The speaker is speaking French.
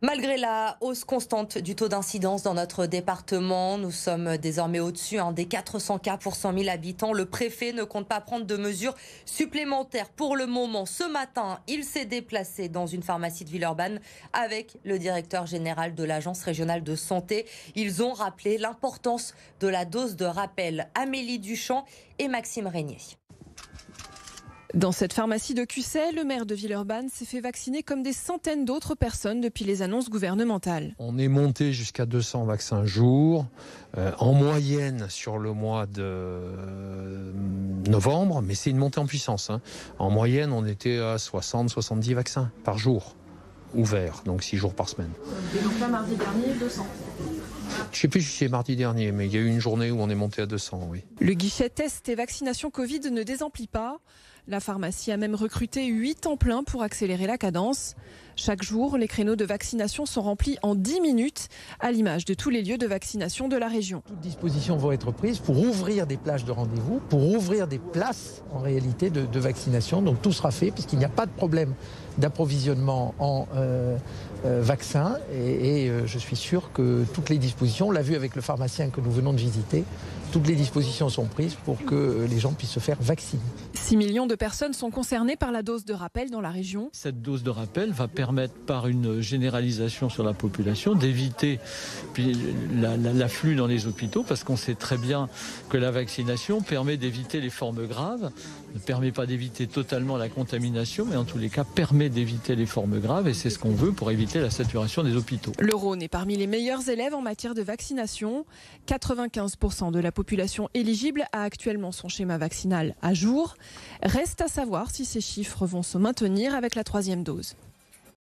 Malgré la hausse constante du taux d'incidence dans notre département, nous sommes désormais au-dessus des 400 cas pour 100 000 habitants. Le préfet ne compte pas prendre de mesures supplémentaires pour le moment. Ce matin, il s'est déplacé dans une pharmacie de Villeurbanne avec le directeur général de l'Agence régionale de santé. Ils ont rappelé l'importance de la dose de rappel. Amélie Duchamp et Maxime Régnier. Dans cette pharmacie de Cussey, le maire de Villeurbanne s'est fait vacciner comme des centaines d'autres personnes depuis les annonces gouvernementales. On est monté jusqu'à 200 vaccins jour, en moyenne sur le mois de novembre, mais c'est une montée en puissance. En moyenne, on était à 60-70 vaccins par jour, ouverts, donc 6 jours par semaine. Et donc là, mardi dernier, 200. Je ne sais plus si c'est mardi dernier, mais il y a eu une journée où on est monté à 200, oui. Le guichet test et vaccination Covid ne désemplit pas. La pharmacie a même recruté 8 temps plein pour accélérer la cadence. Chaque jour, les créneaux de vaccination sont remplis en 10 minutes, à l'image de tous les lieux de vaccination de la région. Toutes dispositions vont être prises pour ouvrir des plages de rendez-vous, pour ouvrir des places en réalité de vaccination. Donc tout sera fait puisqu'il n'y a pas de problème d'approvisionnement en vaccins. Et je suis sûr que toutes les dispositions, on l'a vu avec le pharmacien que nous venons de visiter, toutes les dispositions sont prises pour que les gens puissent se faire vacciner. 6 millions de personnes sont concernées par la dose de rappel dans la région. Cette dose de rappel va permettre, par une généralisation sur la population, d'éviter l'afflux dans les hôpitaux, parce qu'on sait très bien que la vaccination permet d'éviter les formes graves, ne permet pas d'éviter totalement la contamination, mais en tous les cas permet d'éviter les formes graves, et c'est ce qu'on veut pour éviter la saturation des hôpitaux. Le Rhône est parmi les meilleurs élèves en matière de vaccination. 95% de la population éligible a actuellement son schéma vaccinal à jour. Reste à savoir si ces chiffres vont se maintenir avec la 3e dose.